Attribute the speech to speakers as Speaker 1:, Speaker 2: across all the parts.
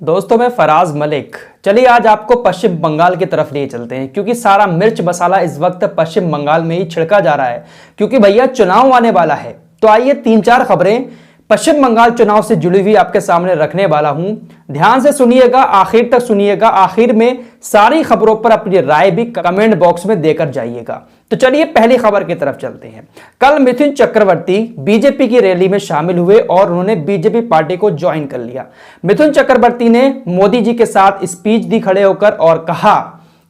Speaker 1: दोस्तों मैं फराज मलिक। चलिए आज आपको पश्चिम बंगाल की तरफ ले चलते हैं, क्योंकि सारा मिर्च मसाला इस वक्त पश्चिम बंगाल में ही छिड़का जा रहा है, क्योंकि भैया चुनाव आने वाला है। तो आइए 3-4 खबरें पश्चिम बंगाल चुनाव से जुड़ी हुई आपके सामने रखने वाला हूं। ध्यान से सुनिएगा, आखिर तक सुनिएगा। आखिर में सारी खबरों पर अपनी राय भी कमेंट बॉक्स में देकर जाइएगा। तो चलिए पहली खबर की तरफ चलते हैं। कल मिथुन चक्रवर्ती बीजेपी की रैली में शामिल हुए और उन्होंने बीजेपी पार्टी को ज्वाइन कर लिया। मिथुन चक्रवर्ती ने मोदी जी के साथ स्पीच दी खड़े होकर और कहा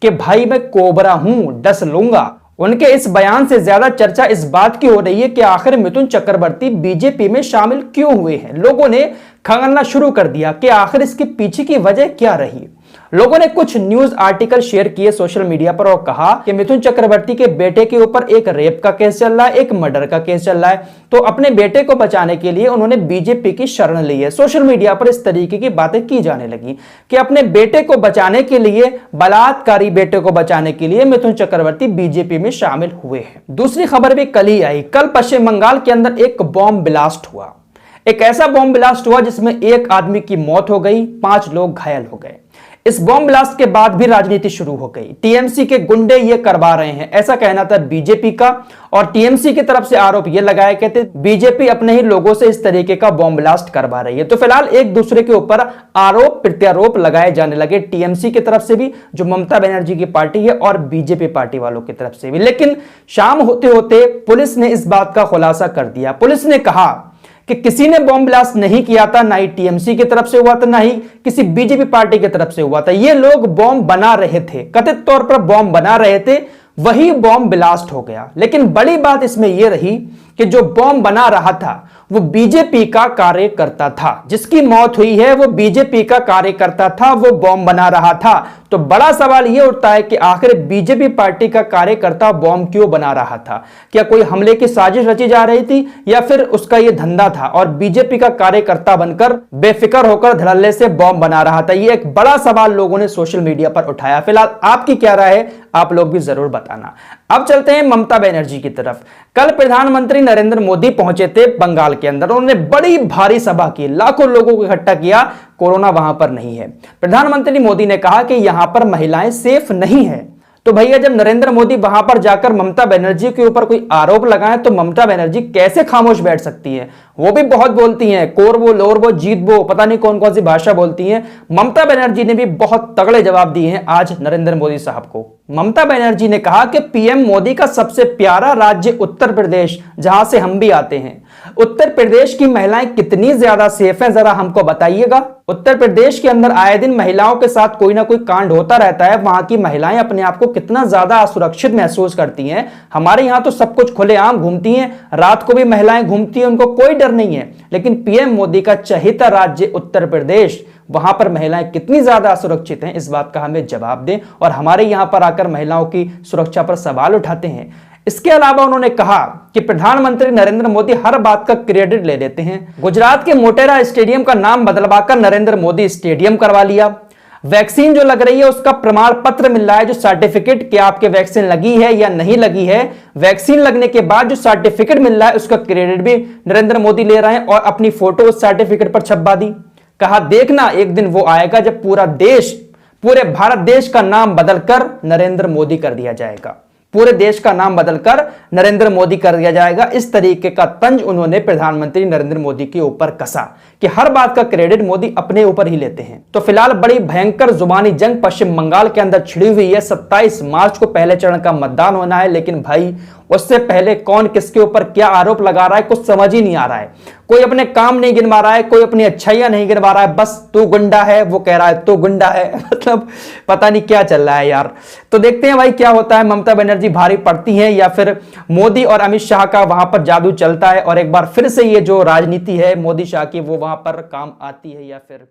Speaker 1: कि भाई मैं कोबरा हूं, डस लूंगा। उनके इस बयान से ज्यादा चर्चा इस बात की हो रही है कि आखिर मिथुन चक्रवर्ती बीजेपी में शामिल क्यों हुए हैं। लोगों ने खंगालना शुरू कर दिया कि आखिर इसके पीछे की वजह क्या रही। लोगों ने कुछ न्यूज आर्टिकल शेयर किए सोशल मीडिया पर और कहा कि मिथुन चक्रवर्ती के बेटे के ऊपर एक रेप का केस चल रहा है, एक मर्डर का केस चल रहा है। तो अपने बेटे को बचाने के लिए उन्होंने बीजेपी की शरण ली है। सोशल मीडिया पर इस तरीके की बातें की जाने लगी कि अपने बेटे को बचाने के लिए, बलात्कारी बेटे को बचाने के लिए मिथुन चक्रवर्ती बीजेपी में शामिल हुए हैं। दूसरी खबर भी कल ही आई। कल पश्चिम बंगाल के अंदर एक बॉम्ब ब्लास्ट हुआ। एक ऐसा बॉम्ब ब्लास्ट हुआ जिसमें एक आदमी की मौत हो गई, 5 लोग घायल हो गए। इस बॉम्ब ब्लास्ट के बाद भी राजनीति शुरू हो गई। टीएमसी के गुंडे ये करवा रहे हैं, ऐसा कहना था बीजेपी का। और टीएमसी की तरफ से आरोप ये लगाया, कहते बीजेपी अपने ही लोगों से इस तरीके का बॉम्ब ब्लास्ट करवा रही है। तो फिलहाल एक दूसरे के ऊपर आरोप प्रत्यारोप लगाए जाने लगे, टीएमसी की तरफ से भी, जो ममता बनर्जी की पार्टी है, और बीजेपी पार्टी वालों की तरफ से भी। लेकिन शाम होते होते पुलिस ने इस बात का खुलासा कर दिया। पुलिस ने कहा कि किसी ने बॉम्ब ब्लास्ट नहीं किया था, ना ही टीएमसी की तरफ से हुआ था, ना ही किसी बीजेपी पार्टी की तरफ से हुआ था। ये लोग बॉम्ब बना रहे थे, कथित तौर पर बॉम्ब बना रहे थे, वही बॉम्ब ब्लास्ट हो गया। लेकिन बड़ी बात इसमें यह रही कि जो बॉम्ब बना रहा था वो बीजेपी का कार्यकर्ता था। जिसकी मौत हुई है वो बीजेपी का कार्यकर्ता था, वो बॉम्ब बना रहा था। तो बड़ा सवाल यह उठता है कि आखिर बीजेपी पार्टी का कार्यकर्ता बॉम्ब क्यों बना रहा था? क्या कोई हमले की साजिश रची जा रही थी, या फिर उसका यह धंधा था और बीजेपी का कार्यकर्ता बनकर बेफिक्र होकर धड़ल्ले से बॉम्ब बना रहा था? यह एक बड़ा सवाल लोगों ने सोशल मीडिया पर उठाया। फिलहाल आपकी क्या राय है, आप लोग भी जरूर बताना। अब चलते हैं ममता बनर्जी की तरफ। कल प्रधानमंत्री नरेंद्र मोदी पहुंचे थे बंगाल के अंदर। उन्होंने बड़ी भारी सभा की, लाखों लोगों को इकट्ठा किया। कोरोना वहां पर नहीं है। प्रधानमंत्री मोदी ने कहा कि यहां पर महिलाएं सेफ नहीं है। तो भैया जब नरेंद्र मोदी वहां पर जाकर ममता बनर्जी के ऊपर कोई आरोप लगाए तो ममता बनर्जी कैसे खामोश बैठ सकती है? वो भी बहुत बोलती हैं, कोरबो लोरबो जीतबो, पता नहीं कौन कौन सी भाषा बोलती हैं। ममता बनर्जी ने भी बहुत तगड़े जवाब दिए हैं आज नरेंद्र मोदी साहब को। ममता बनर्जी ने कहा कि पीएम मोदी का सबसे प्यारा राज्य उत्तर प्रदेश, जहां से हम भी आते हैं, उत्तर प्रदेश की महिलाएं कितनी ज्यादा सेफ हैं, जरा हमको बताइएगा। उत्तर प्रदेश के अंदर आए दिन महिलाओं के साथ कोई ना कोई कांड होता रहता है। वहां की महिलाएं अपने आप को कितना ज्यादा असुरक्षित महसूस करती हैं। हमारे यहां तो सब कुछ खुलेआम घूमती हैं, रात को भी महिलाएं घूमती हैं, उनको कोई डर नहीं है। लेकिन पीएम मोदी का चहेता राज्य उत्तर प्रदेश, वहां पर महिलाएं कितनी ज्यादा असुरक्षित हैं, इस बात का हमें जवाब दें। और हमारे यहां पर आकर महिलाओं की सुरक्षा पर सवाल उठाते हैं। इसके अलावा उन्होंने कहा कि प्रधानमंत्री नरेंद्र मोदी हर बात का क्रेडिट ले लेते हैं। गुजरात के मोटेरा स्टेडियम का नाम बदलवाकर नरेंद्र मोदी स्टेडियम करवा लिया। वैक्सीन जो लग रही है उसका प्रमाण पत्र मिल रहा है, जो सर्टिफिकेट कि आपके वैक्सीन लगी है या नहीं लगी है। वैक्सीन लगने के बाद जो सर्टिफिकेट मिल रहा है उसका क्रेडिट भी नरेंद्र मोदी ले रहे हैं और अपनी फोटो उस सर्टिफिकेट पर छपवा दी। कहा देखना एक दिन वो आएगा जब पूरा देश, पूरे भारत देश का नाम बदलकर नरेंद्र मोदी कर दिया जाएगा। पूरे देश का नाम बदलकर नरेंद्र मोदी कर दिया जाएगा। इस तरीके का तंज उन्होंने प्रधानमंत्री नरेंद्र मोदी के ऊपर कसा कि हर बात का क्रेडिट मोदी अपने ऊपर ही लेते हैं। तो फिलहाल बड़ी भयंकर जुबानी जंग पश्चिम बंगाल के अंदर छिड़ी हुई है। 27 मार्च को पहले चरण का मतदान होना है, लेकिन भाई उससे पहले कौन किसके ऊपर क्या आरोप लगा रहा है कुछ समझ ही नहीं आ रहा है। कोई अपने काम नहीं गिनवा रहा है, कोई अपनी अच्छाइयां नहीं गिनवा रहा है, बस तू गुंडा है, वो कह रहा है तू गुंडा है। मतलब पता नहीं क्या चल रहा है यार। तो देखते हैं भाई क्या होता है। ममता बनर्जी भारी पड़ती हैं या फिर मोदी और अमित शाह का वहां पर जादू चलता है और एक बार फिर से ये जो राजनीति है मोदी शाह की वो वहां पर काम आती है या फिर